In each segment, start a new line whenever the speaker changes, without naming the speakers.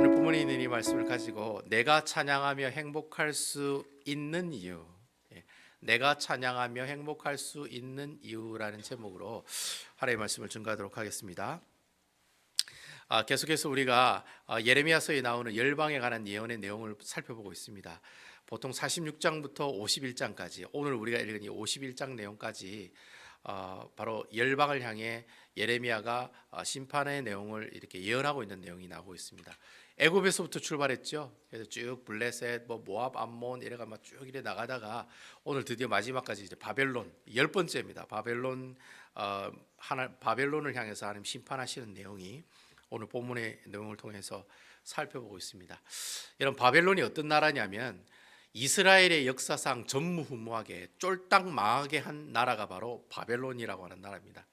오늘 본문에 있는 이 말씀을 가지고 내가 찬양하며 행복할 수 있는 이유, 내가 찬양하며 행복할 수 있는 이유라는 제목으로 하나님의 말씀을 증거하도록 하겠습니다. 계속해서 우리가 예레미야서에 나오는 열방에 관한 예언의 내용을 살펴보고 있습니다. 보통 46장부터 51장까지 오늘 우리가 읽은 이 51장 내용까지 바로 열방을 향해 예레미야가 심판의 내용을 이렇게 예언하고 있는 내용이 나오고 있습니다. 애굽에서부터 출발했죠. 그래서 쭉 블레셋, 모압, 암몬 이래가 막 쭉 이래 나가다가 오늘 드디어 마지막까지 이제 바벨론 10번째입니다. 바벨론을 향해서 하나님 심판하시는 내용이 오늘 본문의 내용을 통해서 살펴보고 있습니다. 여러분, 바벨론이 어떤 나라냐면 이스라엘의 역사상 전무후무하게 쫄딱 망하게 한 나라가 바로 바벨론이라고 하는 나라입니다.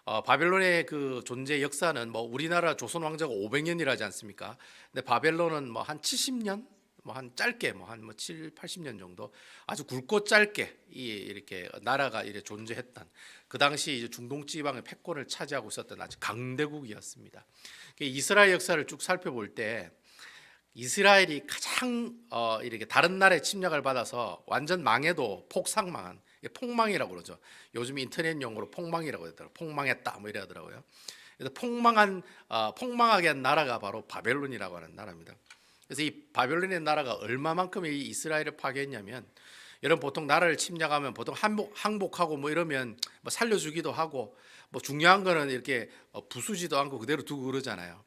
바벨론의 그 존재 역사는 우리나라 조선 왕조가 500년이라지 않습니까? 근데 바벨론은 한 70년, 한 짧게 한 7, 80년 정도 아주 굵고 짧게 이렇게 나라가 이렇게 존재했던 그 당시 이제 중동 지방의 패권을 차지하고 있었던 아주 강대국이었습니다. 이스라엘 역사를 쭉 살펴볼 때 이스라엘이 가장 이렇게 다른 나라의 침략을 받아서 완전 망해도 폭삭망한 폭망이라고 그러죠. 요즘 인터넷 용어로 폭망이라고 하더라고요. 폭망했다 뭐 이러더라고요. 그래서 폭망하게 한 나라가 바로 바벨론이라고 하는 나라입니다. 그래서 이 바벨론의 나라가 얼마만큼 이 이스라엘을 파괴했냐면, 여러분 보통 나라를 침략하면 보통 항복하고 이러면 살려주기도 하고 중요한 거는 이렇게 부수지도 않고 그대로 두고 그러잖아요.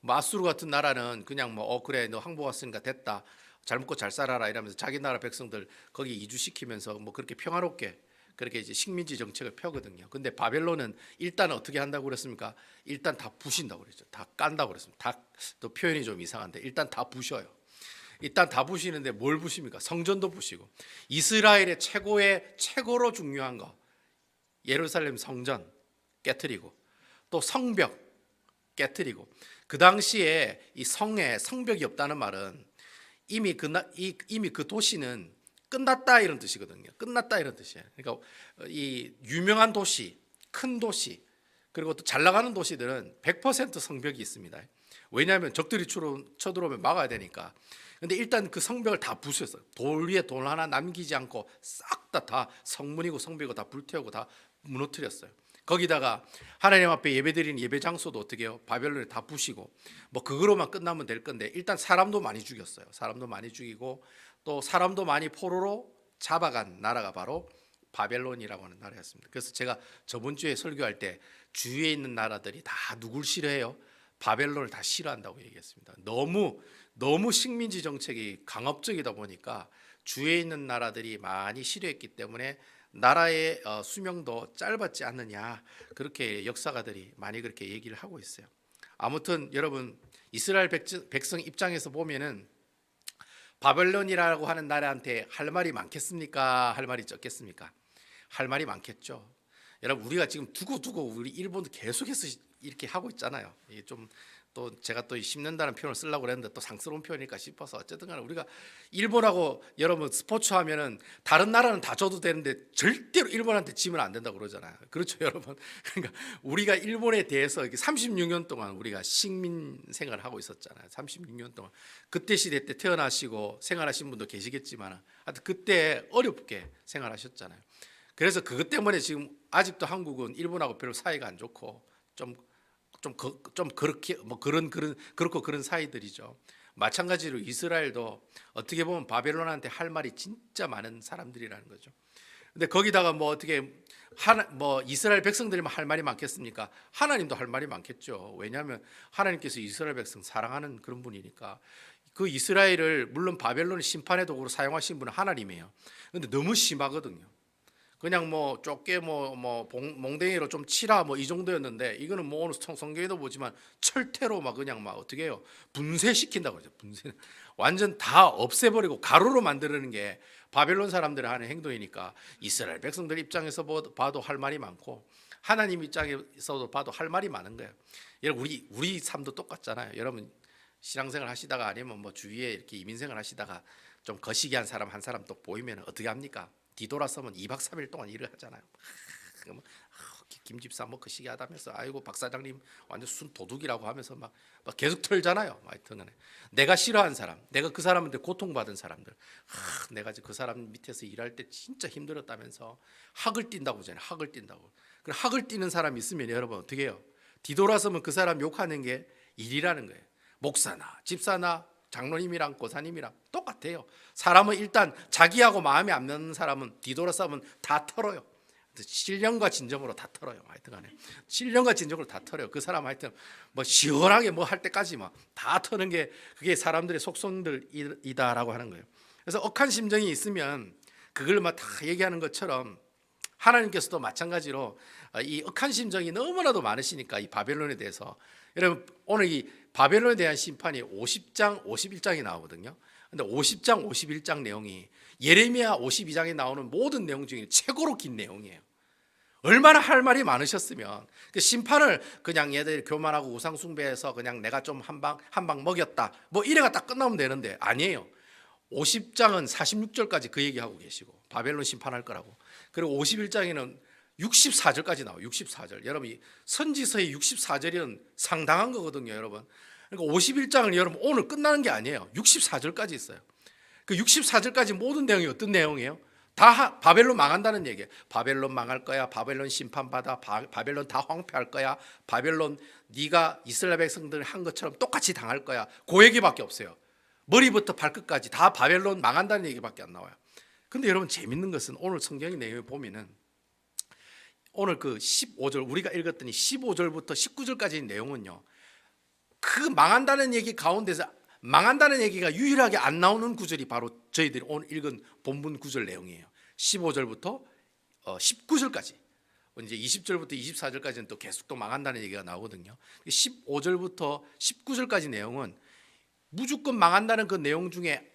아수르 같은 나라는 그냥 그래 너 항복 왔으니까 됐다, 잘 먹고 잘 살아라 이러면서 자기 나라 백성들 거기 이주시키면서 그렇게 평화롭게 그렇게 이제 식민지 정책을 펴거든요. 근데 바벨론은 일단 어떻게 한다고 그랬습니까? 일단 다 부신다고 그랬죠. 다 깐다고 그랬습니다. 또 표현이 좀 이상한데 일단 다 부셔요. 일단 다 부시는데 뭘 부십니까? 성전도 부시고, 이스라엘의 최고로 중요한 거 예루살렘 성전 깨트리고, 또 성벽 깨트리고. 그 당시에 이 성에 성벽이 없다는 말은 이미 그 도시는 끝났다 이런 뜻이거든요. 끝났다 이런 뜻이에요. 그러니까 이 유명한 도시, 큰 도시, 그리고 또 잘 나가는 도시들은 100% 성벽이 있습니다. 왜냐하면 적들이 쳐들어오면 막아야 되니까. 근데 일단 그 성벽을 다 부수셨어요. 돌 위에 돌 하나 남기지 않고 싹 다 성문이고 성벽이고 다 불태우고 다 무너뜨렸어요. 거기다가 하나님 앞에 예배드리는 예배 장소도 어떻게 해요? 바벨론에 다 부시고, 그거로만 끝나면 될 건데 일단 사람도 많이 죽였어요. 사람도 많이 죽이고 또 사람도 많이 포로로 잡아간 나라가 바로 바벨론이라고 하는 나라였습니다. 그래서 제가 저번 주에 설교할 때 주위에 있는 나라들이 다 누굴 싫어해요? 바벨론을 다 싫어한다고 얘기했습니다. 너무 식민지 정책이 강압적이다 보니까 주위에 있는 나라들이 많이 싫어했기 때문에 나라의 수명도 짧았지 않느냐, 그렇게 역사가들이 많이 그렇게 얘기를 하고 있어요. 아무튼 여러분, 이스라엘 백성 입장에서 보면은 바벨론이라고 하는 나라한테 할 말이 많겠습니까? 할 말이 적겠습니까? 할 말이 많겠죠. 여러분, 우리가 지금 두고 우리 일본도 계속해서 이렇게 하고 있잖아요. 또 제가 또 씹는다는 표현을 쓰려고 그랬는데 또 상스러운 표현이니까 싶어서 어쨌든 간에 우리가 일본하고 여러분 스포츠 하면은 다른 나라는 다 져도 되는데 절대로 일본한테 지면 안 된다고 그러잖아요. 그렇죠, 여러분? 그러니까 우리가 일본에 대해서 36년 동안 우리가 식민 생활을 하고 있었잖아요. 36년 동안. 그때 시대 때 태어나시고 생활하신 분도 계시겠지만 하여튼 그때 어렵게 생활하셨잖아요. 그래서 그것 때문에 지금 아직도 한국은 일본하고 별로 사이가 안 좋고 좀 그렇게 그렇고 그런 사이들이죠. 마찬가지로 이스라엘도 어떻게 보면 바벨론한테 할 말이 진짜 많은 사람들이라는 거죠. 근데 거기다가 어떻게 이스라엘 백성들이만 할 말이 많겠습니까? 하나님도 할 말이 많겠죠. 왜냐하면 하나님께서 이스라엘 백성 사랑하는 그런 분이니까. 그 이스라엘을 물론 바벨론의 심판의 도구로 사용하신 분은 하나님이에요. 근데 너무 심하거든요. 그냥 좁게 몽댕이로 좀 치라 이 정도였는데, 이거는 오늘 성경에도 보지만 철퇴로 그냥 어떻게 해요? 분쇄시킨다고 그러죠. 분쇄. 완전 다 없애버리고 가루로 만드는 게 바벨론 사람들이 하는 행동이니까 이스라엘 백성들 입장에서 봐도 할 말이 많고 하나님 입장에서도 봐도 할 말이 많은 거예요. 여러분, 우리 삶도 똑같잖아요. 여러분, 신앙생활 하시다가 아니면 주위에 이렇게 이민생활 하시다가 좀 거시기한 사람 한 사람 또 보이면 어떻게 합니까? 뒤돌아서면 2박 3일 동안 일을 하잖아요. 김집사 뭐 그 시기 하다면서 아이고 박 사장님 완전 순 도둑이라고 하면서 막 계속 털잖아요. 하여튼간에 내가 싫어하는 사람, 내가 그 사람한테 고통받은 사람들, 내가 그 사람 밑에서 일할 때 진짜 힘들었다면서 학을 띈다고 하잖아요. 학을 띈다고. 그 학을 띄는 사람이 있으면 여러분 어떻게 해요? 뒤돌아서면 그 사람 욕하는 게 일이라는 거예요. 목사나 집사나 장로님이랑 고사님이랑 똑같아요. 사람은 일단 자기하고 마음에 안 맞는 사람은 뒤돌아서면 다 털어요. 신령과 진정으로 다 털어요. 하여튼간에 신령과 진정으로 다 털어요. 그 사람 하여튼 뭐 시원하게 뭐 할 때까지 막 다 터는 게 그게 사람들의 속성들이다라고 하는 거예요. 그래서 억한 심정이 있으면 그걸 막 다 얘기하는 것처럼 하나님께서도 마찬가지로 이 억한 심정이 너무나도 많으시니까 이 바벨론에 대해서 여러분 오늘 이 바벨론에 대한 심판이 50장, 51장이 나오거든요. 근데 50장, 51장 내용이 예레미야 52장에 나오는 모든 내용 중에 최고로 긴 내용이에요. 얼마나 할 말이 많으셨으면 그 심판을 그냥 얘들 교만하고 우상숭배해서 그냥 내가 좀 한 방 먹였다 뭐 이래가 딱 끝나면 되는데 아니에요. 50장은 46절까지 그 얘기하고 계시고 바벨론 심판할 거라고. 그리고 51장에는 64절까지 나와요. 64절. 여러분 이 선지서의 64절은 상당한 거거든요, 여러분. 그러니까 51장을 여러분 오늘 끝나는 게 아니에요. 64절까지 있어요. 그 64절까지 모든 내용이 어떤 내용이에요? 다 바벨론 망한다는 얘기예요. 바벨론 망할 거야. 바벨론 심판받아. 바벨론 다 황폐할 거야. 바벨론 네가 이스라엘 백성들 한 것처럼 똑같이 당할 거야. 그 얘기밖에 없어요. 머리부터 발끝까지 다 바벨론 망한다는 얘기밖에 안 나와요. 근데 여러분 재밌는 것은 오늘 성경의 내용을 보면은 오늘 그 15절 우리가 읽었더니 15절부터 19절까지 내용은요. 그 망한다는 얘기 가운데서 망한다는 얘기가 유일하게 안 나오는 구절이 바로 저희들이 오늘 읽은 본문 구절 내용이에요. 15절부터 19절까지. 이제 20절부터 24절까지는 또 계속 또 망한다는 얘기가 나오거든요. 15절부터 19절까지 내용은 무조건 망한다는 그 내용 중에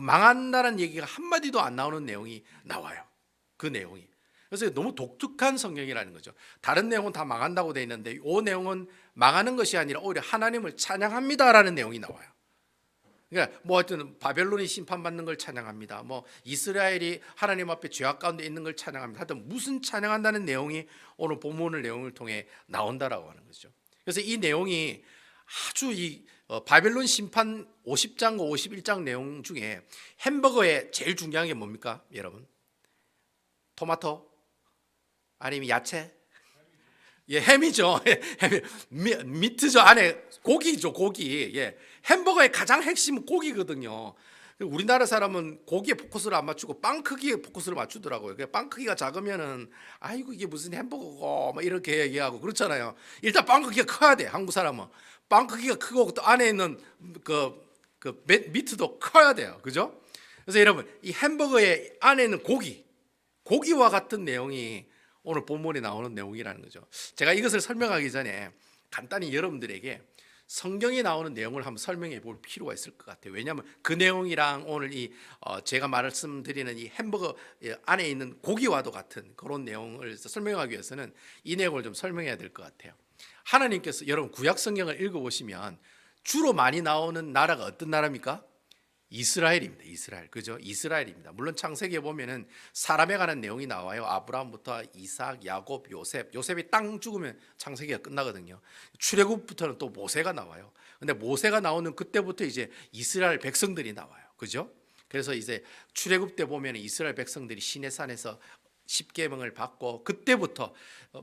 망한다는 얘기가 한마디도 안 나오는 내용이 나와요. 그 내용이. 그래서 너무 독특한 성경이라는 거죠. 다른 내용은 다 망한다고 되어 있는데 이 내용은 망하는 것이 아니라 오히려 하나님을 찬양합니다라는 내용이 나와요. 그러니까 뭐 하여튼 바벨론이 심판받는 걸 찬양합니다. 뭐 이스라엘이 하나님 앞에 죄악 가운데 있는 걸 찬양합니다. 하여튼 무슨 찬양한다는 내용이 오늘 본문의 내용을 통해 나온다라고 하는 거죠. 그래서 이 내용이 아주 이 바벨론 심판 50장과 51장 내용 중에 햄버거에 제일 중요한 게 뭡니까, 여러분? 토마토? 아니면 야채? 예, 햄이죠. 미트죠. 안에 고기죠, 고기. 예, 햄버거의 가장 핵심은 고기거든요. 우리나라 사람은 고기에 포커스를 안 맞추고 빵 크기에 포커스를 맞추더라고요. 빵 크기가 작으면은 아이고 이게 무슨 햄버거고 막 이렇게 얘기하고 그렇잖아요. 일단 빵 크기가 커야 돼. 한국 사람은 빵 크기가 크고 또 안에 있는 그 미트도 커야 돼요. 그죠? 그래서 여러분 이 햄버거의 안에 있는 고기와 같은 내용이 오늘 본문에 나오는 내용이라는 거죠. 제가 이것을 설명하기 전에 간단히 여러분들에게 성경에 나오는 내용을 한번 설명해 볼 필요가 있을 것 같아요. 왜냐하면 그 내용이랑 오늘 제가 말씀드리는 이 햄버거 안에 있는 고기와도 같은 그런 내용을 설명하기 위해서는 이 내용을 좀 설명해야 될 것 같아요. 하나님께서 여러분 구약 성경을 읽어보시면 주로 많이 나오는 나라가 어떤 나라입니까? 이스라엘입니다. 이스라엘. 그죠? 이스라엘입니다. 물론 창세기에 보면은 사람에 관한 내용이 나와요. 아브라함부터 이삭, 야곱, 요셉. 요셉이 땅 죽으면 창세기가 끝나거든요. 출애굽부터는 또 모세가 나와요. 근데 모세가 나오는 그때부터 이제 이스라엘 백성들이 나와요. 그죠? 그래서 이제 출애굽 때 보면 이스라엘 백성들이 시내산에서 십계명을 받고 그때부터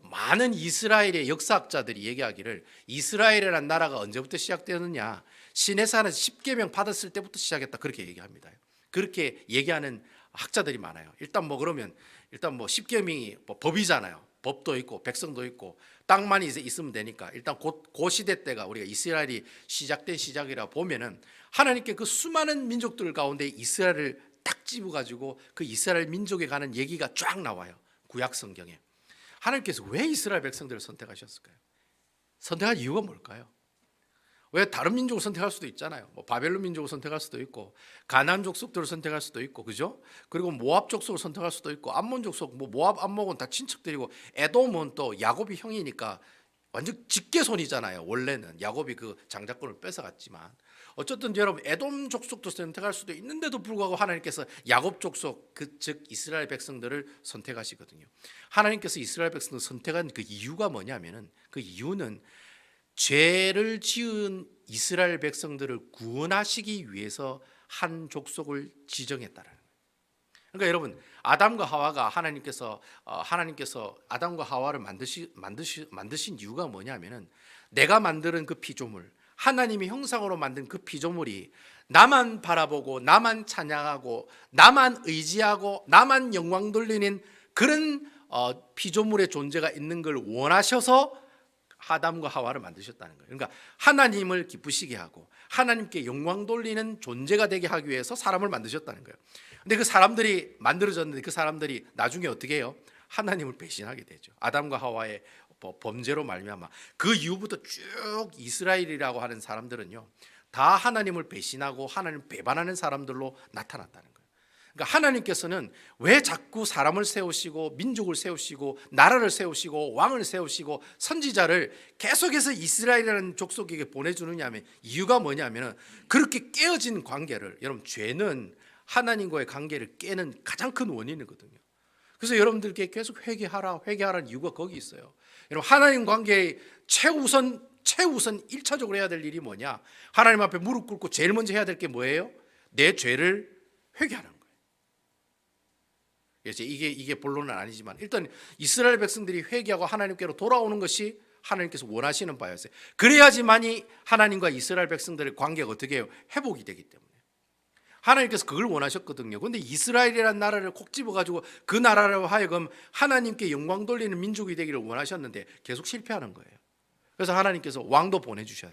많은 이스라엘의 역사학자들이 얘기하기를 이스라엘이라는 나라가 언제부터 시작되었느냐, 시내산에서 십계명 받았을 때부터 시작했다 그렇게 얘기합니다. 그렇게 얘기하는 학자들이 많아요. 일단 뭐 십계명이 뭐 법이잖아요. 법도 있고 백성도 있고 땅만 이제 있으면 되니까 일단 그 시대 때가 우리가 이스라엘이 시작된 시작이라 보면은 하나님께 그 수많은 민족들 가운데 이스라엘을 딱 집어가지고 그 이스라엘 민족에 관한 얘기가 쫙 나와요. 구약 성경에. 하나님께서 왜 이스라엘 백성들을 선택하셨을까요? 선택한 이유가 뭘까요? 왜 다른 민족을 선택할 수도 있잖아요. 뭐 바벨론 민족을 선택할 수도 있고 가나안 족속들을 선택할 수도 있고 그죠? 그리고 모압 족속을 선택할 수도 있고 암몬 족속, 뭐 모압, 암몬은 다 친척들이고 에돔은 또 야곱이 형이니까 완전 직계손이잖아요. 원래는 야곱이 그 장자권을 뺏어갔지만 어쨌든 여러분 에돔 족속도 선택할 수도 있는데도 불구하고 하나님께서 야곱 족속 즉 이스라엘 백성들을 선택하시거든요. 하나님께서 이스라엘 백성을 선택한 그 이유가 뭐냐면은 그 이유는 죄를 지은 이스라엘 백성들을 구원하시기 위해서 한 족속을 지정했다라는 거예요. 그러니까 여러분 아담과 하와가 하나님께서 아담과 하와를 만드신 이유가 뭐냐면은 내가 만드는 그 피조물, 하나님의 형상으로 만든 그 피조물이 나만 바라보고 나만 찬양하고 나만 의지하고 나만 영광 돌리는 그런 피조물의 존재가 있는 걸 원하셔서 아담과 하와를 만드셨다는 거예요. 그러니까 하나님을 기쁘시게 하고 하나님께 영광 돌리는 존재가 되게 하기 위해서 사람을 만드셨다는 거예요. 근데 그 사람들이 만들어졌는데 그 사람들이 나중에 어떻게 해요? 하나님을 배신하게 되죠. 아담과 하와의 범죄로 말미암아. 그 이후부터 쭉 이스라엘이라고 하는 사람들은요, 다 하나님을 배신하고 하나님을 배반하는 사람들로 나타났다는 거예요. 그러니까 하나님께서는 왜 자꾸 사람을 세우시고 민족을 세우시고 나라를 세우시고 왕을 세우시고 선지자를 계속해서 이스라엘이라는 족속에게 보내주느냐 하면 이유가 뭐냐면 그렇게 깨어진 관계를, 여러분 죄는 하나님과의 관계를 깨는 가장 큰 원인이거든요. 그래서 여러분들께 계속 회개하라는 이유가 거기 있어요. 여러분 하나님 관계의 최우선 1차적으로 해야 될 일이 뭐냐? 하나님 앞에 무릎 꿇고 제일 먼저 해야 될 게 뭐예요? 내 죄를 회개하는 거예요. 그래서 이게 본론은 아니지만 일단 이스라엘 백성들이 회개하고 하나님께로 돌아오는 것이 하나님께서 원하시는 바였어요. 그래야지만이 하나님과 이스라엘 백성들의 관계가 어떻게 해요? 회복이 되기 때문에. 하나님께서 그걸 원하셨거든요. 그런데 이스라엘이라는 나라를 콕 집어가지고 그 나라로 하여금 하나님께 영광 돌리는 민족이 되기를 원하셨는데 계속 실패하는 거예요. 그래서 하나님께서 왕도 보내주셔요.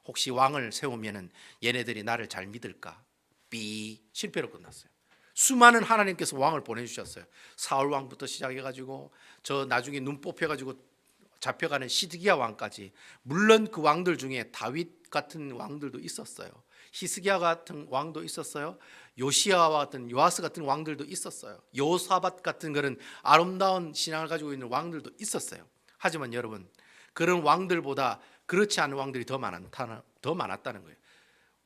혹시 왕을 세우면은 얘네들이 나를 잘 믿을까? 실패로 끝났어요. 수많은 하나님께서 왕을 보내주셨어요. 사울 왕부터 시작해가지고 저 나중에 눈 뽑혀가지고 잡혀가는 시드기야 왕까지. 물론 그 왕들 중에 다윗 같은 왕들도 있었어요. 히스기야 같은 왕도 있었어요. 요시아와 같은 요아스 같은 왕들도 있었어요. 여호사밧 같은 그런 아름다운 신앙을 가지고 있는 왕들도 있었어요. 하지만 여러분 그런 왕들보다 그렇지 않은 왕들이 더 많았다는 거예요.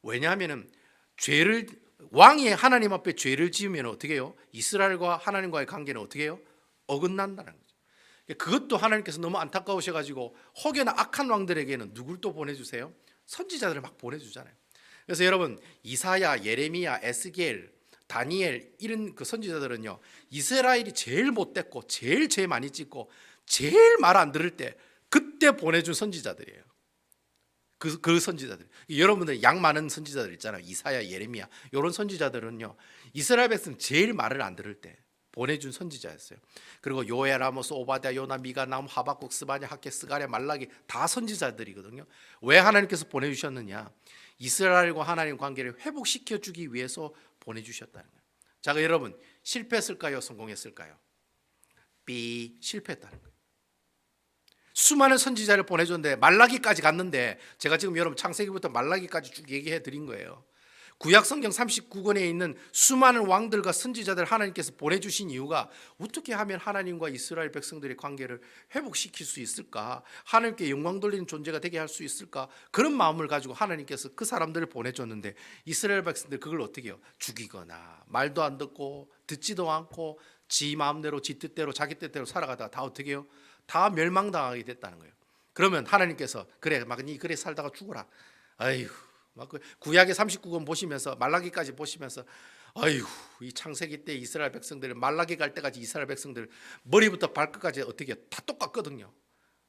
왜냐하면 왕이 하나님 앞에 죄를 지으면 어떻게 해요? 이스라엘과 하나님과의 관계는 어떻게 해요? 어긋난다는 거죠. 그것도 하나님께서 너무 안타까우셔가지고 혹여나 악한 왕들에게는 누굴 또 보내주세요? 선지자들을 막 보내주잖아요. 그래서 여러분 이사야, 예레미야, 에스겔, 다니엘 이런 그 선지자들은요 이스라엘이 제일 못됐고 제일 죄 많이 짓고 제일 말 안 들을 때 그때 보내준 선지자들이에요. 그 선지자들, 여러분들 양 많은 선지자들 있잖아요. 이사야, 예레미야 이런 선지자들은요 이스라엘 백성 제일 말을 안 들을 때 보내준 선지자였어요. 그리고 요엘, 아모스, 오바댜, 요나, 미가, 나훔, 하박국, 스바냐, 학개, 스가랴, 말라기 다 선지자들이거든요. 왜 하나님께서 보내주셨느냐? 이스라엘과 하나님 관계를 회복시켜 주기 위해서 보내주셨다는 거예요. 자, 여러분 실패했을까요? 성공했을까요? 실패했다는 거예요. 수많은 선지자를 보내줬는데 말라기까지 갔는데 제가 지금 여러분 창세기부터 말라기까지 쭉 얘기해 드린 거예요. 구약성경 39권에 있는 수많은 왕들과 선지자들 하나님께서 보내주신 이유가 어떻게 하면 하나님과 이스라엘 백성들의 관계를 회복시킬 수 있을까? 하나님께 영광 돌리는 존재가 되게 할 수 있을까? 그런 마음을 가지고 하나님께서 그 사람들을 보내줬는데 이스라엘 백성들 그걸 어떻게 해요? 죽이거나 말도 안 듣고 듣지도 않고 지 마음대로 지 뜻대로 자기 뜻대로 살아가다가 다 어떻게 해요? 다 멸망당하게 됐다는 거예요. 그러면 하나님께서 그래 살다가 죽어라. 아이고 막 구약의 39권 보시면서 말라기까지 보시면서 아이고 이 창세기 때 이스라엘 백성들 말라기 갈 때까지 이스라엘 백성들 머리부터 발끝까지 어떻게 다 똑같거든요.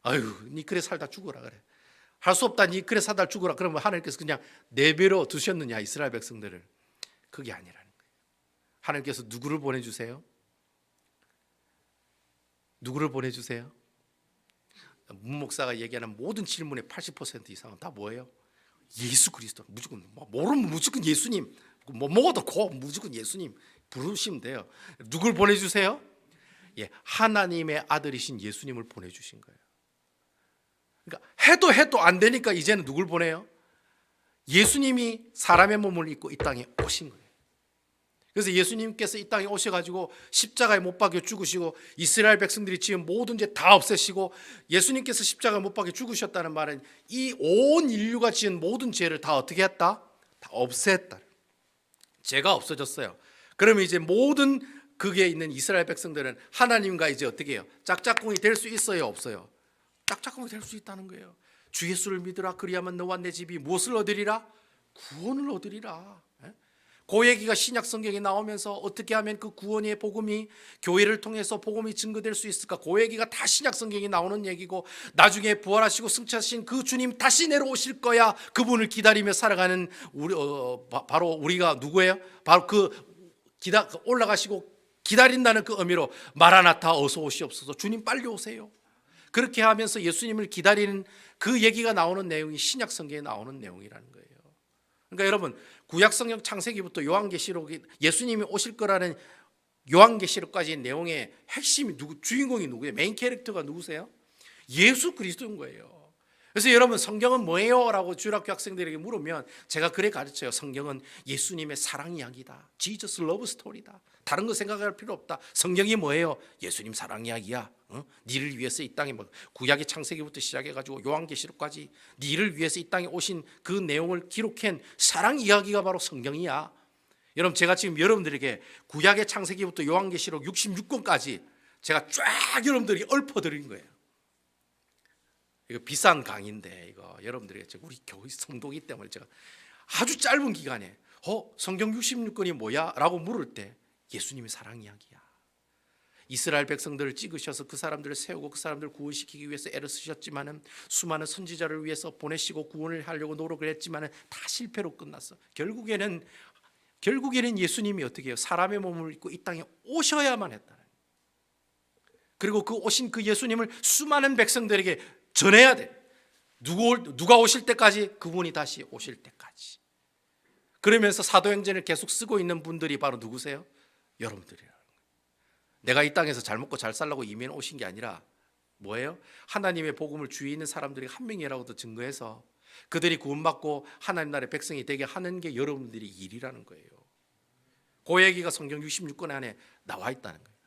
아이고 니 그래 살다 죽어라 그래. 할 수 없다 니 그래 살다 죽어라. 그러면 하나님께서 그냥 내버려 두셨느냐 이스라엘 백성들을. 그게 아니라는 거예요. 하나님께서 누구를 보내주세요? 누구를 보내주세요? 문 목사가 얘기하는 모든 질문의 80% 이상은 다 뭐예요? 예수 그리스도. 무조건 모르면 무조건 예수님. 뭐도 고 무조건 예수님 부르시면 돼요. 누굴 보내주세요? 하나님의 아들이신 예수님을 보내주신 거예요. 그러니까 해도 안 되니까 이제는 누굴 보내요? 예수님이 사람의 몸을 입고 이 땅에 오신 거예요. 그래서 예수님께서 이 땅에 오셔가지고 십자가에 못 박혀 죽으시고 이스라엘 백성들이 지은 모든 죄 다 없애시고 예수님께서 십자가에 못 박혀 죽으셨다는 말은 이 온 인류가 지은 모든 죄를 다 어떻게 했다? 다 없앴다. 죄가 없어졌어요. 그러면 이제 모든 거기에 있는 이스라엘 백성들은 하나님과 이제 어떻게 해요? 짝짝꿍이 될 수 있어요, 없어요? 짝짝꿍이 될 수 있다는 거예요. 주 예수를 믿으라. 그리하면 너와 내 집이 무엇을 얻으리라? 구원을 얻으리라. 그 얘기가 신약 성경에 나오면서 어떻게 하면 그 구원의 복음이 교회를 통해서 복음이 증거될 수 있을까? 그 얘기가 다 신약 성경에 나오는 얘기고, 나중에 부활하시고 승천하신 그 주님 다시 내려오실 거야. 그분을 기다리며 살아가는 우리 바로 우리가 누구예요? 바로 올라가시고 기다린다는 그 의미로 마라나타 어서 오시옵소서, 주님 빨리 오세요. 그렇게 하면서 예수님을 기다리는 그 얘기가 나오는 내용이 신약 성경에 나오는 내용이라는 거예요. 그러니까 여러분, 구약 성경 창세기부터 요한계시록이 예수님이 오실 거라는 요한계시록까지의 내용의 핵심이 주인공이 누구예요? 메인 캐릭터가 누구세요? 예수 그리스도인 거예요. 그래서 여러분, 성경은 뭐예요? 라고 주일학교 학생들에게 물으면 제가 그래 가르쳐요. 성경은 예수님의 사랑 이야기다. Jesus love story다. 다른 거 생각할 필요 없다. 성경이 뭐예요? 예수님 사랑 이야기야. 니를 위해서 이 땅에 구약의 창세기부터 시작해가지고 요한계시록까지 니를 위해서 이 땅에 오신 그 내용을 기록한 사랑 이야기가 바로 성경이야. 여러분, 제가 지금 여러분들에게 구약의 창세기부터 요한계시록 66권까지 제가 쫙 여러분들에게 읊어드린 거예요. 이거 비싼 강의인데 이거 여러분들에게 우리 교회 성도이기 때문에 제가 아주 짧은 기간에 성경 66권이 뭐야? 라고 물을 때 예수님의 사랑 이야기야. 이스라엘 백성들을 찍으셔서 그 사람들을 세우고 그 사람들을 구원시키기 위해서 애를 쓰셨지만은, 수많은 선지자를 위해서 보내시고 구원을 하려고 노력을 했지만은 다 실패로 끝났어. 결국에는 예수님이 어떻게 해요? 사람의 몸을 입고 이 땅에 오셔야만 했다. 그리고 그 오신 그 예수님을 수많은 백성들에게 전해야 돼. 누가 오실 때까지? 그분이 다시 오실 때까지. 그러면서 사도행전을 계속 쓰고 있는 분들이 바로 누구세요? 여러분들이라는 거예요. 내가 이 땅에서 잘 먹고 잘 살라고 이민 오신 게 아니라 뭐예요? 하나님의 복음을 주위에 있는 사람들이 한 명이라고도 증거해서 그들이 구원받고 하나님 나라의 백성이 되게 하는 게 여러분들이 일이라는 거예요. 그 얘기가 성경 66권 안에 나와 있다는 거예요.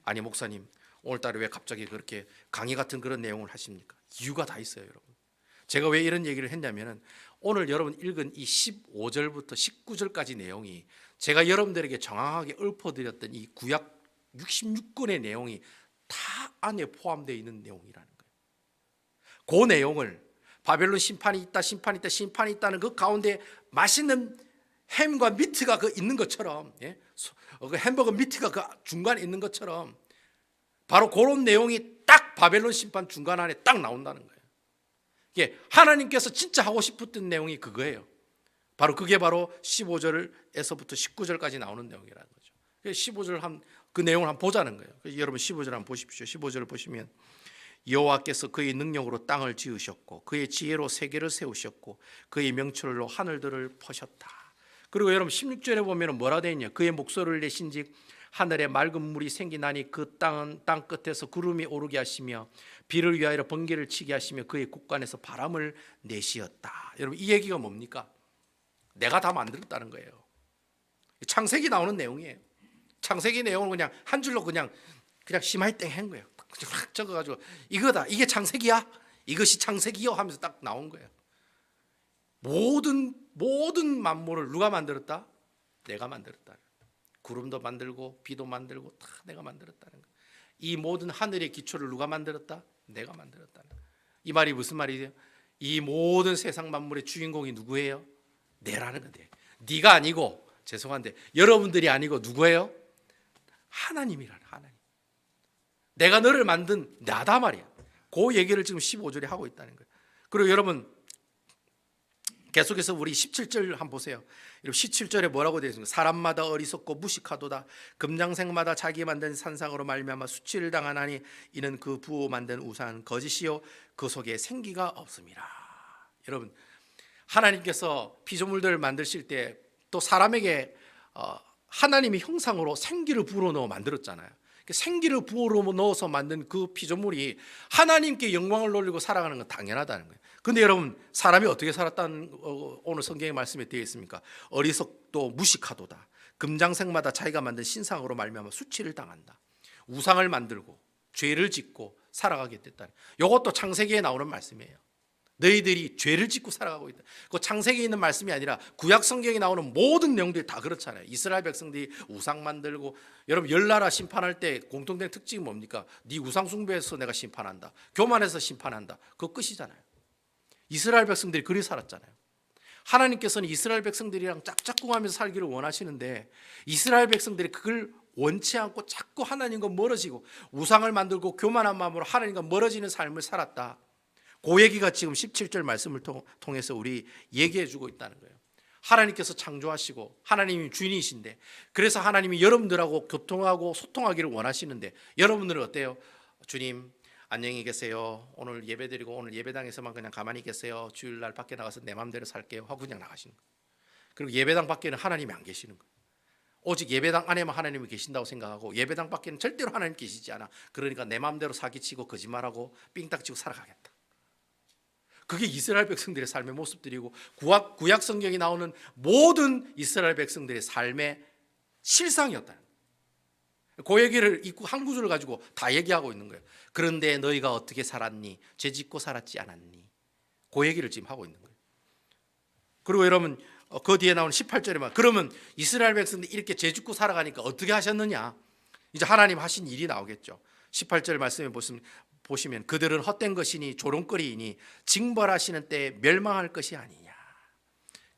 아니 목사님, 오늘따라 왜 갑자기 그렇게 강의 같은 그런 내용을 하십니까? 이유가 다 있어요, 여러분. 제가 왜 이런 얘기를 했냐면은 오늘 여러분 읽은 이 15절부터 19절까지 내용이 제가 여러분들에게 정확하게 읊어드렸던 이 구약 66권의 내용이 다 안에 포함되어 있는 내용이라는 거예요. 그 내용을 바벨론 심판이 있다는 그 가운데 맛있는 햄과 미트가 그 있는 것처럼, 그 햄버거 미트가 그 중간에 있는 것처럼 바로 그런 내용이 딱 바벨론 심판 중간 안에 딱 나온다는 거예요. 이게 하나님께서 진짜 하고 싶었던 내용이 그거예요. 그게 바로 15절에서부터 19절까지 나오는 내용이라는 거죠. 15절 그 내용을 한번 보자는 거예요. 여러분 15절 한번 보십시오. 15절을 보시면 여호와께서 그의 능력으로 땅을 지으셨고 그의 지혜로 세계를 세우셨고 그의 명철로 하늘들을 퍼셨다. 그리고 여러분 16절에 보면 뭐라 되어 있냐? 그의 목소리를 내신즉 하늘에 맑은 물이 생기나니 그 땅은 땅 끝에서 구름이 오르게 하시며 비를 위하여 번개를 치게 하시며 그의 곳간에서 바람을 내시었다. 여러분 이 얘기가 뭡니까? 내가 다 만들었다는 거예요. 창세기 나오는 내용이에요. 창세기 내용을 그냥 한 줄로 그냥 심하이 땡 한 거예요. 확 적어가지고 이거다, 이게 창세기야, 이것이 창세기요 하면서 딱 나온 거예요. 모든 만물을 누가 만들었다? 내가 만들었다. 구름도 만들고 비도 만들고 다 내가 만들었다는 거예요. 이 모든 하늘의 기초를 누가 만들었다? 내가 만들었다는 거예요. 이 말이 무슨 말이죠? 이 모든 세상 만물의 주인공이 누구예요? 내라는 건데, 네가 아니고, 죄송한데 여러분들이 아니고 누구예요? 하나님이라는, 하나님. 내가 너를 만든 나다 말이야. 그 얘기를 지금 15절에 하고 있다는 거예요. 그리고 여러분 계속해서 우리 17절 한번 보세요. 17절에 뭐라고 되어 있습니까? 사람마다 어리석고 무식하도다. 금장색마다 자기 만든 산상으로 말미암아 수치를 당하나니 이는 그 부호 만든 우상 거짓이요 그 속에 생기가 없음이라. 여러분 하나님께서 피조물들을 만드실 때 또 사람에게 하나님의 형상으로 생기를 불어넣어 만들었잖아요. 생기를 부어로 넣어서 만든 그 피조물이 하나님께 영광을 돌리고 살아가는 건 당연하다는 거예요. 근데 여러분 사람이 어떻게 살았다는 오늘 성경의 말씀에 되어 있습니까? 어리석도 무식하도다. 금장색마다 자기가 만든 신상으로 말미암아 수치를 당한다. 우상을 만들고 죄를 짓고 살아가게 됐다. 이것도 창세기에 나오는 말씀이에요. 너희들이 죄를 짓고 살아가고 있다. 그 창세기에 있는 말씀이 아니라 구약 성경에 나오는 모든 내용들이 다 그렇잖아요. 이스라엘 백성들이 우상 만들고, 여러분 열나라 심판할 때 공통된 특징이 뭡니까? 네 우상 숭배해서 내가 심판한다, 교만해서 심판한다, 그거 끝이잖아요. 이스라엘 백성들이 그리 살았잖아요. 하나님께서는 이스라엘 백성들이랑 짝짝꿍하면서 살기를 원하시는데 이스라엘 백성들이 그걸 원치 않고 자꾸 하나님과 멀어지고 우상을 만들고 교만한 마음으로 하나님과 멀어지는 삶을 살았다. 그 얘기가 지금 17절 말씀을 통해서 우리 얘기해 주고 있다는 거예요. 하나님께서 창조하시고 하나님이 주인이신데, 그래서 하나님이 여러분들하고 교통하고 소통하기를 원하시는데 여러분들은 어때요? 주님 안녕히 계세요, 오늘 예배드리고 오늘 예배당에서만 그냥 가만히 계세요, 주일날 밖에 나가서 내 마음대로 살게요 하고 그냥 나가시는 거예요. 그리고 예배당 밖에는 하나님이 안 계시는 거예요. 오직 예배당 안에만 하나님이 계신다고 생각하고 예배당 밖에는 절대로 하나님 계시지 않아. 그러니까 내 마음대로 사기치고 거짓말하고 삥딱치고 살아가겠다. 그게 이스라엘 백성들의 삶의 모습들이고 구약 성경에 나오는 모든 이스라엘 백성들의 삶의 실상이었다는 거예요. 그 얘기를 한 구절을 가지고 다 얘기하고 있는 거예요. 그런데 너희가 어떻게 살았니? 죄 짓고 살았지 않았니? 그 얘기를 지금 하고 있는 거예요. 그리고 여러분 그 뒤에 나오는 18절에 말, 그러면 이스라엘 백성들이 이렇게 죄 짓고 살아가니까 어떻게 하셨느냐? 이제 하나님 하신 일이 나오겠죠. 18절 말씀에 보시면 그들은 헛된 것이니 조롱거리이니 징벌하시는 때에 멸망할 것이 아니냐.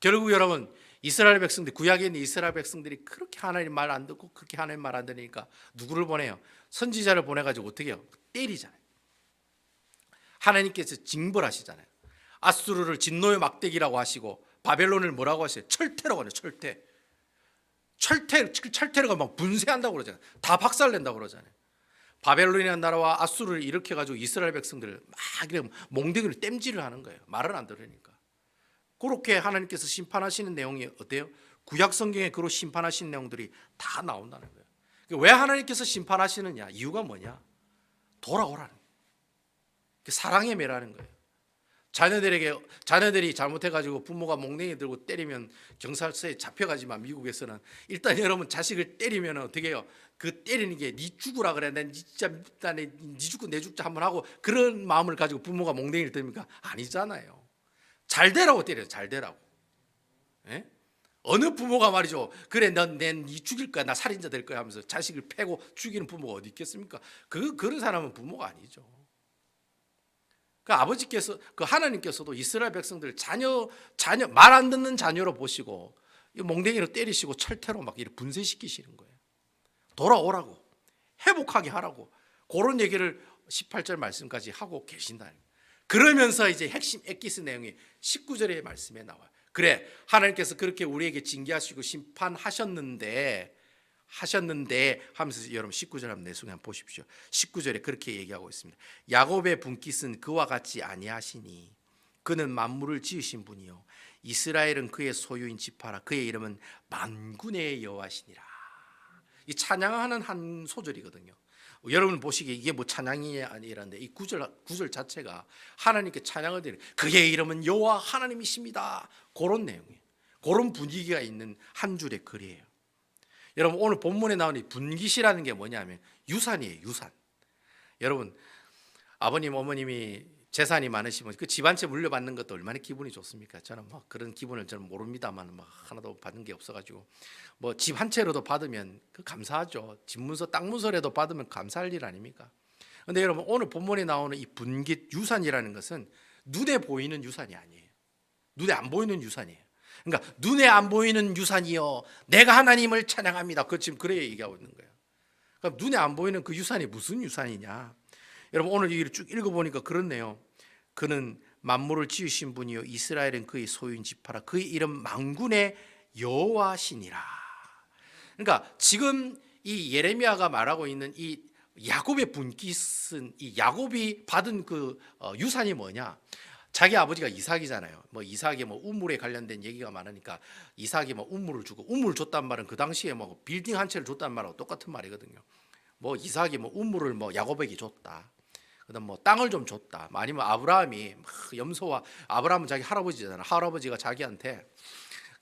결국 여러분 이스라엘 백성들, 구약에 있는 이스라엘 백성들이 그렇게 하나님 말 안 듣고 그렇게 하나님 말 안 들으니까 누구를 보내요? 선지자를 보내가지고 어떻게 해요? 때리잖아요. 하나님께서 징벌하시잖아요. 아수르를 진노의 막대기라고 하시고 바벨론을 뭐라고 하세요? 철퇴라고 하죠. 철퇴가 막 분쇄한다고 그러잖아요. 다 박살낸다고 그러잖아요. 바벨론이라는 나라와 아수르를 일으켜가지고 이스라엘 백성들을 막 몽둥이를 땜질을 하는 거예요. 말을 안 들으니까. 그렇게 하나님께서 심판하시는 내용이 어때요? 구약 성경에 그로 심판하시는 내용들이 다 나온다는 거예요. 왜 하나님께서 심판하시느냐? 이유가 뭐냐? 돌아오라는 거예요. 사랑의 매라는 거예요. 자녀들이 잘못해가지고 부모가 몽둥이 들고 때리면 경찰서에 잡혀가지만 미국에서는 일단 여러분 자식을 때리면 어떻게 해요? 그 때리는 게 네 죽으라 그래, 내 진짜 네 죽고 내 죽자 한번 하고 그런 마음을 가지고 부모가 몽둥이를 때립니까? 아니잖아요. 잘 되라고 때려요. 잘 되라고. 예? 어느 부모가 말이죠, 그래 넌 죽일 거야, 나 살인자 될 거야 하면서 자식을 패고 죽이는 부모가 어디 있겠습니까? 그런 사람은 부모가 아니죠. 그 아버지께서, 그 하나님께서도 이스라엘 백성들 자녀 말 안 듣는 자녀로 보시고 몽둥이로 때리시고 철퇴로 막 이렇게 분쇄시키시는 거예요. 돌아오라고, 회복하게 하라고, 그런 얘기를 18절 말씀까지 하고 계신다. 그러면서 이제 핵심 엑기스 내용이 19절의 말씀에 나와요. 그래, 하나님께서 그렇게 우리에게 징계하시고 심판하셨는데 하면서 여러분 19절 한번 내숭에 한번 보십시오. 19절에 그렇게 얘기하고 있습니다. 야곱의 분깃은 그와 같지 아니하시니 그는 만물을 지으신 분이요 이스라엘은 그의 소유인 지파라. 그의 이름은 만군의 여호와시니라. 이 찬양하는 한 소절이거든요. 여러분 보시기에 이게 뭐 찬양이 아니라는데 이 구절 자체가 하나님께 찬양을 드리는, 그의 이름은 여호와 하나님이십니다, 그런 내용이에요. 그런 분위기가 있는 한 줄의 글이에요. 여러분 오늘 본문에 나오는 이 분깃이라는 게 뭐냐면 유산이에요. 유산. 여러분 아버님 어머님이 재산이 많으시면 그 집 한 채 물려받는 것도 얼마나 기분이 좋습니까? 저는 뭐 그런 기분을 저는 모릅니다만 막 하나도 받은 게 없어가지고 뭐 집 한 채로도 받으면 그 감사하죠. 집문서 땅문서라도 받으면 감사할 일 아닙니까? 그런데 여러분 오늘 본문에 나오는 이 분깃 유산이라는 것은 눈에 보이는 유산이 아니에요. 눈에 안 보이는 유산이에요. 그러니까 눈에 안 보이는 유산이요 내가 하나님을 찬양합니다. 그 지금 그래 얘기하고 있는 거예요. 그럼 눈에 안 보이는 그 유산이 무슨 유산이냐? 여러분 오늘 얘기를 쭉 읽어보니까 그렇네요. 그는 만물을 지으신 분이요 이스라엘은 그의 소유인 지파라. 그의 이름 만군의 여호와시니라. 그러니까 지금 이 예레미야가 말하고 있는 이 야곱의 분깃은 이 야곱이 받은 그 유산이 뭐냐? 자기 아버지가 이삭이잖아요. 뭐 이삭이 뭐 우물에 관련된 얘기가 많으니까 이삭이 뭐 우물을 주고, 우물을 줬단 말은 그 당시에 뭐 빌딩 한 채를 줬단 말하고 똑같은 말이거든요. 뭐 이삭이 뭐 우물을 뭐 야곱에게 줬다. 그다음 뭐 땅을 좀 줬다. 아니면 아브라함이 염소와, 아브라함은 자기 할아버지잖아요. 할아버지가 자기한테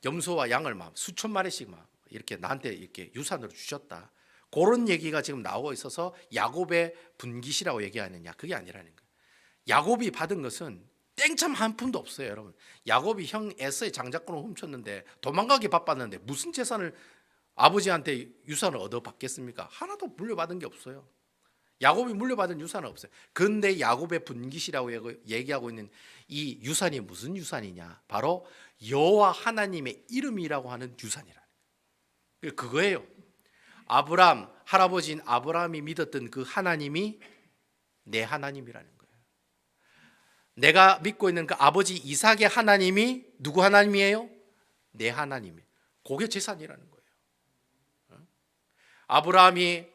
염소와 양을 막 수천 마리씩 막 이렇게 나한테 이렇게 유산으로 주셨다. 그런 얘기가 지금 나오고 있어서 야곱의 분깃이라고 얘기하느냐? 그게 아니라는 거예요. 야곱이 받은 것은 땡참 한 푼도 없어요, 여러분. 야곱이 형 에서의 장자권을 훔쳤는데 도망가기 바빴는데 무슨 재산을 아버지한테 유산을 얻어받겠습니까? 하나도 물려받은 게 없어요. 야곱이 물려받은 유산은 없어요. 그런데 야곱의 분깃이라고 얘기하고 있는 이 유산이 무슨 유산이냐? 바로 여호와 하나님의 이름이라고 하는 유산이라. 그거예요. 아브라함, 할아버지인 아브라함이 믿었던 그 하나님이 내 하나님이라는 거예요. 내가 믿고 있는 그 아버지 이삭의 하나님이 누구 하나님이에요? 내 하나님이에요. 그게 재산이라는 거예요. 아브라함이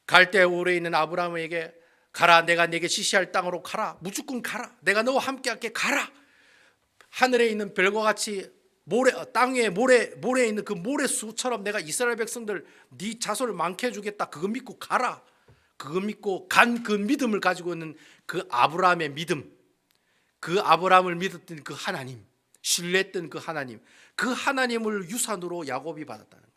갈대우르에 있는 아브라함에게 가라, 내가 네게 지시할 땅으로 가라, 무조건 가라, 내가 너와 함께 할게, 가라. 하늘에 있는 별과 같이 땅 위에 모래에 있는 그 모래수처럼 내가 이스라엘 백성들 네 자손을 많게 해주겠다. 그거 믿고 가라. 그거 믿고 간 그 믿음을 가지고 있는 그 아브라함의 믿음, 그 아브라함을 믿었던 그 하나님, 신뢰했던 그 하나님을 유산으로 야곱이 받았다는 거예요.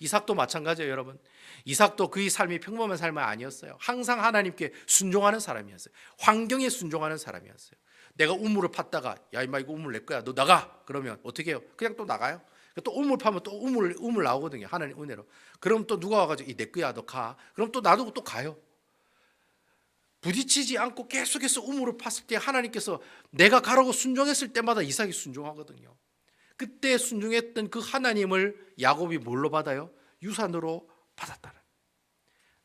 이삭도 마찬가지예요, 여러분. 이삭도 그의 삶이 평범한 삶이 아니었어요. 항상 하나님께 순종하는 사람이었어요. 환경에 순종하는 사람이었어요. 내가 우물을 팠다가 야 임마 이거 우물 내 거야, 너 나가. 그러면 어떻게 해요? 그냥 또 나가요. 또 우물 파면 또 우물 나오거든요, 하나님 은혜로. 그럼 또 누가 와가지고 이 내 거야, 너 가. 그럼 또 놔두고 또 가요. 부딪히지 않고 계속해서 우물을 팠을 때 하나님께서 내가 가라고 순종했을 때마다 이삭이 순종하거든요. 그때 순종했던 그 하나님을 야곱이 뭘로 받아요? 유산으로 받았다는.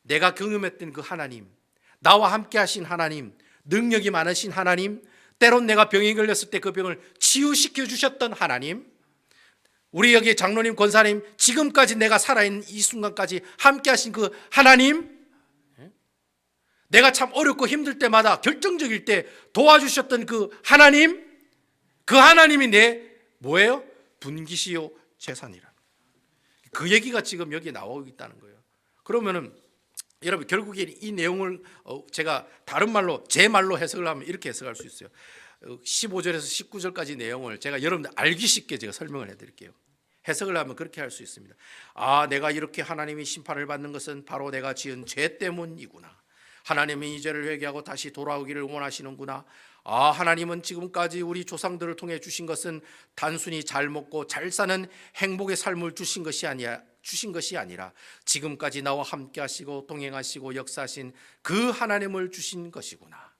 내가 경험했던 그 하나님, 나와 함께 하신 하나님, 능력이 많으신 하나님, 때론 내가 병에 걸렸을 때 그 병을 치유시켜 주셨던 하나님, 우리 여기 장로님, 권사님, 지금까지 내가 살아있는 이 순간까지 함께 하신 그 하나님, 내가 참 어렵고 힘들 때마다 결정적일 때 도와주셨던 그 하나님, 그 하나님이 내 뭐예요? 분깃이요 재산이라. 그 얘기가 지금 여기 나오고 있다는 거예요. 그러면은 여러분 결국에 이 내용을 제가 다른 말로 제 말로 해석을 하면 이렇게 해석할 수 있어요. 15절에서 19절까지 내용을 제가 여러분들 알기 쉽게 제가 설명을 해드릴게요. 해석을 하면 그렇게 할 수 있습니다. 아, 내가 이렇게 하나님이 심판을 받는 것은 바로 내가 지은 죄 때문이구나. 하나님이 이 죄를 회개하고 다시 돌아오기를 원하시는구나. 아, 하나님은 지금까지 우리 조상들을 통해 주신 것은 단순히 잘 먹고 잘 사는 행복의 삶을 주신 것이 아니라 지금까지 나와 함께 하시고 동행하시고 역사하신 그 하나님을 주신 것이구나.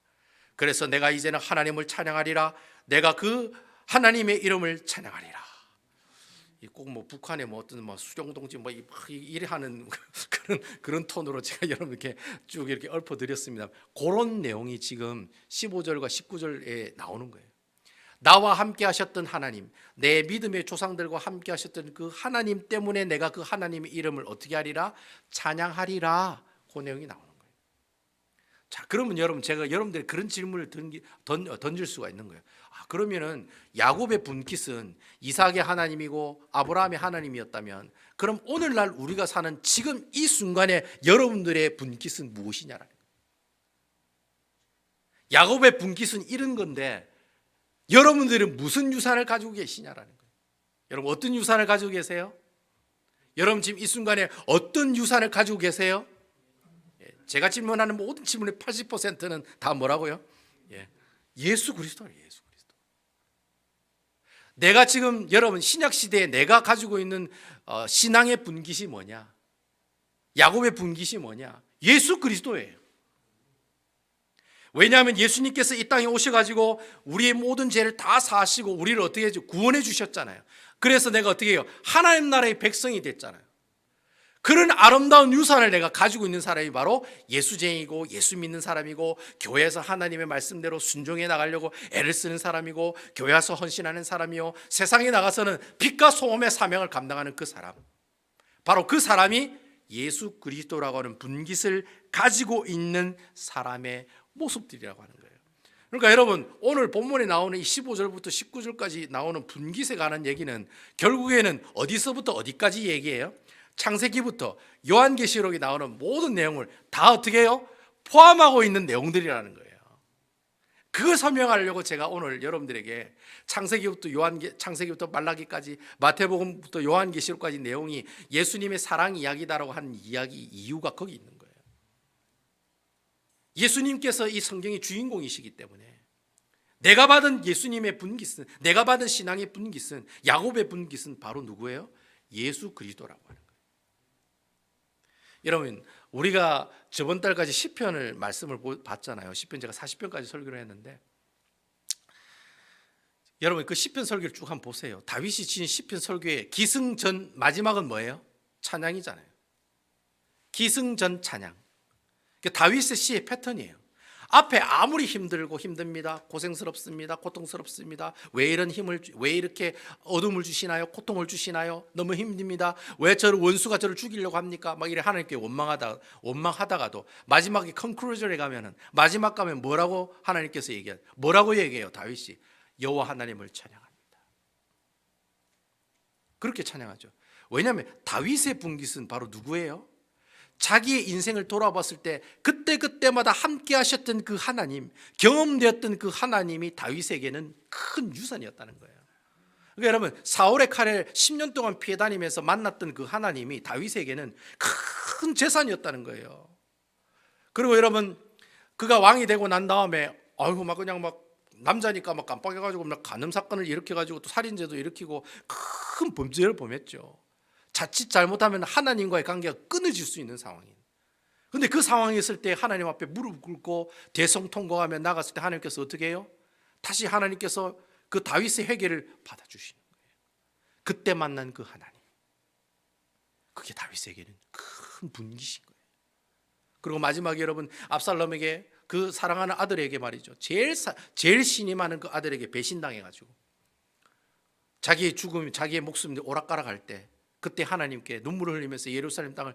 그래서 내가 이제는 하나님을 찬양하리라. 내가 그 하나님의 이름을 찬양하리라. 꼭 뭐 북한의 뭐 어떤 뭐 수령동지 뭐 이래 하는 그런 톤으로 제가 여러분께 쭉 이렇게 읊어드렸습니다. 그런 내용이 지금 15절과 19절에 나오는 거예요. 나와 함께 하셨던 하나님, 내 믿음의 조상들과 함께 하셨던 그 하나님 때문에 내가 그 하나님의 이름을 어떻게 하리라? 찬양하리라. 그 내용이 나오는 거예요. 자, 그러면 여러분, 제가 여러분들이 그런 질문을 던질 수가 있는 거예요. 아, 그러면은 야곱의 분깃은 이삭의 하나님이고 아브라함의 하나님이었다면, 그럼 오늘날 우리가 사는 지금 이 순간에 여러분들의 분깃은 무엇이냐라는 거예요. 야곱의 분깃은 이런 건데 여러분들은 무슨 유산을 가지고 계시냐라는 거예요. 여러분 어떤 유산을 가지고 계세요? 여러분 지금 이 순간에 어떤 유산을 가지고 계세요? 제가 질문하는 모든 질문의 80%는 다 뭐라고요? 예수 그리스도예요. 예수 그리스도. 내가 지금 여러분 신약 시대에 내가 가지고 있는 신앙의 분깃이 뭐냐? 야곱의 분깃이 뭐냐? 예수 그리스도예요. 왜냐하면 예수님께서 이 땅에 오셔가지고 우리의 모든 죄를 다 사하시고 우리를 어떻게 해줘? 구원해 주셨잖아요. 그래서 내가 어떻게 해요? 하나님 나라의 백성이 됐잖아요. 그런 아름다운 유산을 내가 가지고 있는 사람이 바로 예수쟁이고 예수 믿는 사람이고 교회에서 하나님의 말씀대로 순종해 나가려고 애를 쓰는 사람이고 교회 와서 헌신하는 사람이요, 세상에 나가서는 빛과 소음의 사명을 감당하는 그 사람, 바로 그 사람이 예수 그리스도라고 하는 분깃을 가지고 있는 사람의 모습들이라고 하는 거예요. 그러니까 여러분 오늘 본문에 나오는 이 15절부터 19절까지 나오는 분깃에 관한 얘기는 결국에는 어디서부터 어디까지 얘기해요? 창세기부터 요한계시록에 나오는 모든 내용을 다 어떻게 해요? 포함하고 있는 내용들이라는 거예요. 그걸 설명하려고 제가 오늘 여러분들에게 창세기부터 말라기까지, 마태복음부터 요한계시록까지 내용이 예수님의 사랑 이야기다라고 하는 이유가 거기 있는 거예요. 예수님께서 이 성경의 주인공이시기 때문에 내가 받은 예수님의 분깃은, 내가 받은 신앙의 분깃은, 야곱의 분깃은 바로 누구예요? 예수 그리스도라고 하는 거예요. 여러분, 우리가 저번 달까지 시편을 말씀을 봤잖아요. 시편 제가 40편까지 설교를 했는데, 여러분 그 시편 설교를 쭉 한번 보세요. 다윗이 지은 시편 설교의 기승전 마지막은 뭐예요? 찬양이잖아요. 기승전 찬양. 다윗의 시의 패턴이에요. 앞에 아무리 힘들고 힘듭니다, 고생스럽습니다, 고통스럽습니다, 왜 이런 힘을, 왜 이렇게 어둠을 주시나요, 고통을 주시나요, 너무 힘듭니다, 왜 저를, 원수가 저를 죽이려고 합니까, 막 이래 하나님께 원망하다가도 마지막에 컨클루전에 가면은, 마지막 가면 뭐라고 하나님께서 얘기해요? 뭐라고 얘기해요? 다윗이 여호와 하나님을 찬양합니다. 그렇게 찬양하죠. 왜냐하면 다윗의 분깃은 바로 누구예요? 자기의 인생을 돌아봤을 때 그때그때마다 함께 하셨던 그 하나님, 경험되었던 그 하나님이 다윗에게는 큰 유산이었다는 거예요. 그러니까 여러분, 사울의 칼에 10년 동안 피해 다니면서 만났던 그 하나님이 다윗에게는 큰 재산이었다는 거예요. 그리고 여러분, 그가 왕이 되고 난 다음에 아이고 막 그냥 막 남자니까 막 깜빡해가지고 막 간음 사건을 일으켜가지고 또 살인죄도 일으키고 큰 범죄를 범했죠. 자칫 잘못하면 하나님과의 관계가 끊어질 수 있는 상황이에요. 그런데 그 상황이 있을 때 하나님 앞에 무릎 꿇고 대성통곡하며 나갔을 때 하나님께서 어떻게 해요? 다시 하나님께서 그 다윗의 회개를 받아주시는 거예요. 그때 만난 그 하나님, 그게 다윗에게는 큰 분깃인 거예요. 그리고 마지막에 여러분, 압살롬에게, 그 사랑하는 아들에게 말이죠, 제일 신임하는 그 아들에게 배신당해가지고 자기의 죽음, 자기의 목숨이 오락가락할 때, 그때 하나님께 눈물을 흘리면서 예루살렘 땅을,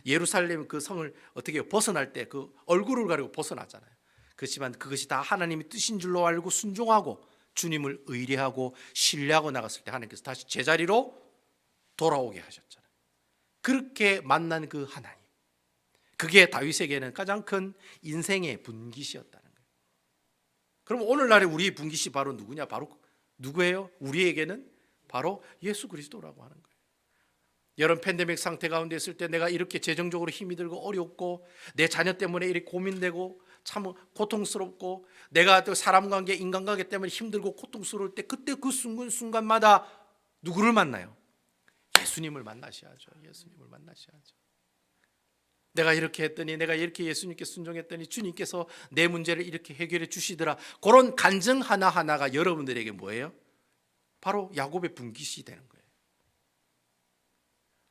예루살렘 그 성을 어떻게 벗어날 때 그 얼굴을 가리고 벗어나잖아요. 그렇지만 그것이 다 하나님의 뜻인 줄로 알고 순종하고 주님을 의뢰하고 신뢰하고 나갔을 때 하나님께서 다시 제자리로 돌아오게 하셨잖아요. 그렇게 만난 그 하나님, 그게 다윗에게는 가장 큰 인생의 분깃이었다는 거예요. 그럼 오늘날의 우리의 분깃이 바로 누구냐? 바로 누구예요? 우리에게는 바로 예수 그리스도라고 하는 거예요. 여러분, 팬데믹 상태 가운데 있을 때 내가 이렇게 재정적으로 힘이 들고 어렵고 내 자녀 때문에 이렇게 고민되고 참 고통스럽고 내가 또 사람 관계, 인간관계 때문에 힘들고 고통스러울 때, 그때 그 순간마다 누구를 만나요? 예수님을 만나셔야죠. 예수님을 만나셔야죠. 내가 이렇게 했더니, 내가 이렇게 예수님께 순종했더니 주님께서 내 문제를 이렇게 해결해 주시더라. 그런 간증 하나하나가 여러분들에게 뭐예요? 바로 야곱의 분깃이 되는 거예요.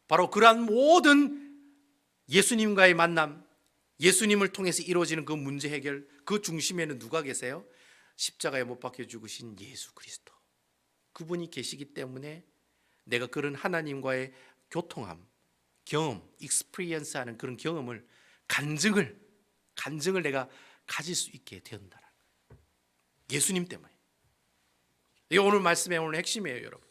바로 그러한 모든 예수님과의 만남, 예수님을 통해서 이루어지는 그 문제 해결, 그 중심에는 누가 계세요? 십자가에 못 박혀 죽으신 예수 그리스도, 그분이 계시기 때문에 내가 그런 하나님과의 교통함, 경험, 익스피리언스하는 그런 경험을, 간증을 내가 가질 수 있게 된다는 거예요. 예수님 때문에. 이게 오늘 말씀의 오늘 핵심이에요, 여러분.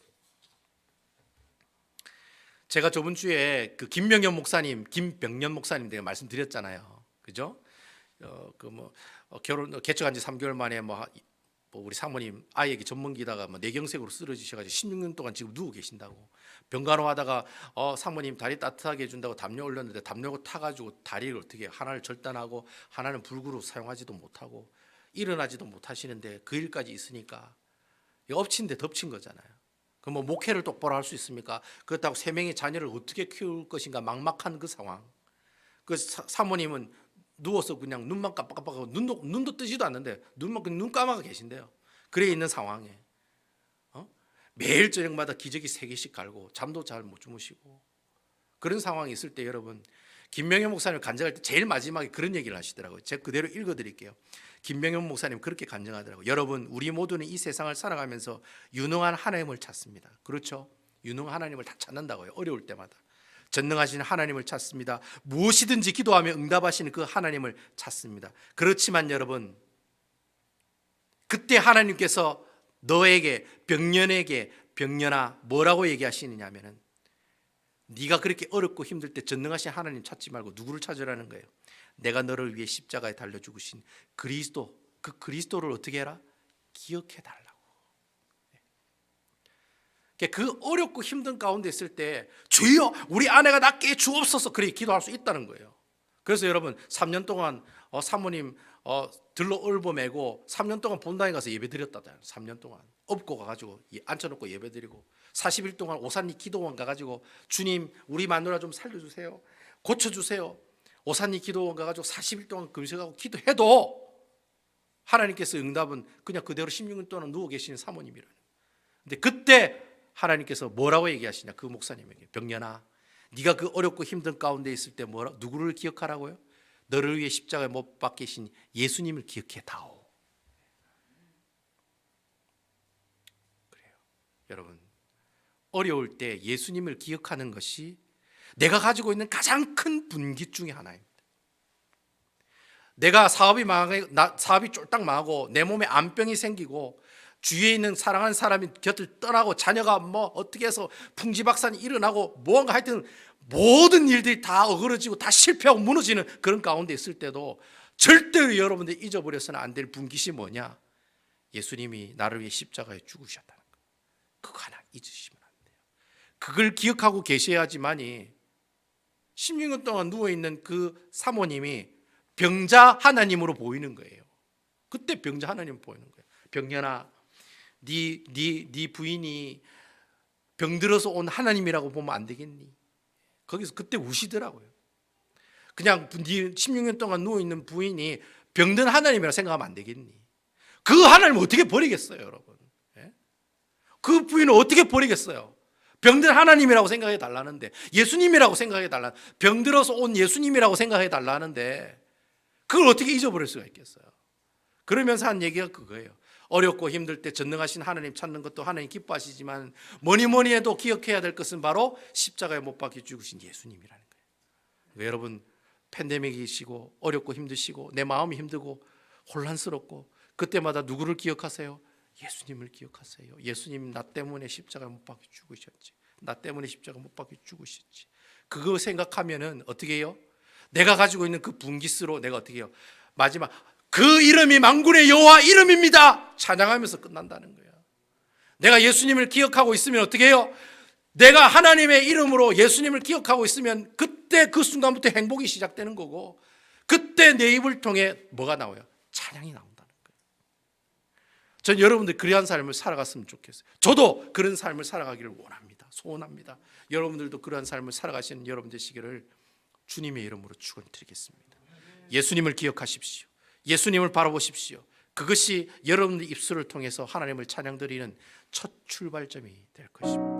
제가 저번 주에 그 김병년 목사님 내가 말씀드렸잖아요, 그죠? 결혼 개척한 지 3개월 만에 우리 사모님 아이에게 전문기다가 뇌경색으로 쓰러지셔가지고 16년 동안 지금 누워 계신다고. 병간호하다가 사모님 다리 따뜻하게 해준다고 담요 올렸는데 담요 타가지고 다리를 어떻게, 하나를 절단하고 하나는 불구로 사용하지도 못하고 일어나지도 못하시는데 그 일까지 있으니까 엎친 데 덮친 거잖아요. 그럼 목회를 똑바로 할 수 있습니까? 그렇다고 3명의 자녀를 어떻게 키울 것인가, 막막한 그 상황. 그 사모님은 누워서 그냥 눈만 깜빡깜빡하고 눈도 뜨지도 않는데 눈 감아가 계신데요. 그래 있는 상황에 매일 저녁마다 기저귀 3개씩 갈고 잠도 잘 못 주무시고 그런 상황이 있을 때, 여러분, 김명현 목사님 간증할 때 제일 마지막에 그런 얘기를 하시더라고요. 제가 그대로 읽어드릴게요. 김명현 목사님 그렇게 간증하더라고요. 여러분, 우리 모두는 이 세상을 살아가면서 유능한 하나님을 찾습니다. 그렇죠? 유능한 하나님을 다 찾는다고요. 어려울 때마다 전능하신 하나님을 찾습니다. 무엇이든지 기도하며 응답하시는 그 하나님을 찾습니다. 그렇지만 여러분, 그때 하나님께서 너에게, 병년아 뭐라고 얘기하시느냐 하면은, 네가 그렇게 어렵고 힘들 때 전능하신 하나님 찾지 말고 누구를 찾으라는 거예요? 내가 너를 위해 십자가에 달려 죽으신 그리스도, 그 그리스도를 어떻게 해라? 기억해 달라고. 그 어렵고 힘든 가운데 있을 때 주여 우리 아내가 낫게 해 주옵소서, 그렇게 기도할 수 있다는 거예요. 그래서 여러분, 3년 동안 사모님 들로 얽어매고 3년 동안 본당에 가서 예배 드렸다잖아요. 3년 동안 업고 가가지고 앉혀놓고 예배 드리고 40일 동안 오산리 기도원 가가지고 주님 우리 마누라 좀 살려주세요, 고쳐주세요. 오산리 기도원 가가지고 40일 동안 금식하고 기도해도 하나님께서 응답은 그냥 그대로 16년 동안 누워 계시는 사모님이라는. 근데 그때 하나님께서 뭐라고 얘기하시냐, 그 목사님에게. 병년아, 네가 그 어렵고 힘든 가운데 있을 때 누구를 기억하라고요? 너를 위해 십자가에 못 박히신 예수님을 기억해 다오. 그래요. 여러분, 어려울 때 예수님을 기억하는 것이 내가 가지고 있는 가장 큰 분깃 중에 하나입니다. 내가 사업이 쫄딱 망하고 내 몸에 암병이 생기고 주위에 있는 사랑하는 사람이 곁을 떠나고 자녀가 어떻게 해서 풍지박산이 일어나고 무언가 하여튼 모든 일들이 다 어그러지고 다 실패하고 무너지는 그런 가운데 있을 때도 절대로 여러분들이 잊어버려서는 안 될 분깃이 뭐냐? 예수님이 나를 위해 십자가에 죽으셨다는 거. 그거 하나 잊으시면 안 돼요. 그걸 기억하고 계셔야지만이 16년 동안 누워있는 그 사모님이 병자 하나님으로 보이는 거예요. 그때 병자 하나님 보이는 거예요. 병년아, 네 부인이 병들어서 온 하나님이라고 보면 안 되겠니? 거기서 그때 우시더라고요. 그냥 네 16년 동안 누워있는 부인이 병든 하나님이라고 생각하면 안 되겠니? 그 하나님을 어떻게 버리겠어요, 여러분? 그 부인을 어떻게 버리겠어요? 병든 하나님이라고 생각해 달라는데, 예수님이라고 생각해 달라, 병들어서 온 예수님이라고 생각해 달라는데 그걸 어떻게 잊어버릴 수가 있겠어요? 그러면서 한 얘기가 그거예요. 어렵고 힘들 때 전능하신 하나님 찾는 것도 하나님 기뻐하시지만 뭐니 해도 기억해야 될 것은 바로 십자가에 못 박혀 죽으신 예수님이라는 거예요. 그러니까 여러분, 팬데믹이시고 어렵고 힘드시고 내 마음이 힘들고 혼란스럽고 그때마다 누구를 기억하세요? 예수님을 기억하세요. 예수님 나 때문에 십자가에 못 박혀 죽으셨지. 나 때문에 십자가 못 박혀 죽으셨지. 그거 생각하면은 어떻게 해요? 내가 가지고 있는 그 분깃으로 내가 어떻게 해요? 마지막 그 이름이 만군의 여호와 이름입니다 찬양하면서 끝난다는 거야. 내가 예수님을 기억하고 있으면 어떻게 해요? 내가 하나님의 이름으로 예수님을 기억하고 있으면 그때 그 순간부터 행복이 시작되는 거고, 그때 내 입을 통해 뭐가 나와요? 찬양이 나온다는 거예요. 전 여러분들 그러한 삶을 살아갔으면 좋겠어요. 저도 그런 삶을 살아가기를 원합니다. 소원합니다. 여러분들도 그러한 삶을 살아가시는 여러분 되시기를 주님의 이름으로 축원드리겠습니다. 예수님을 기억하십시오. 예수님을 바라보십시오. 그것이 여러분의 입술을 통해서 하나님을 찬양드리는 첫 출발점이 될 것입니다.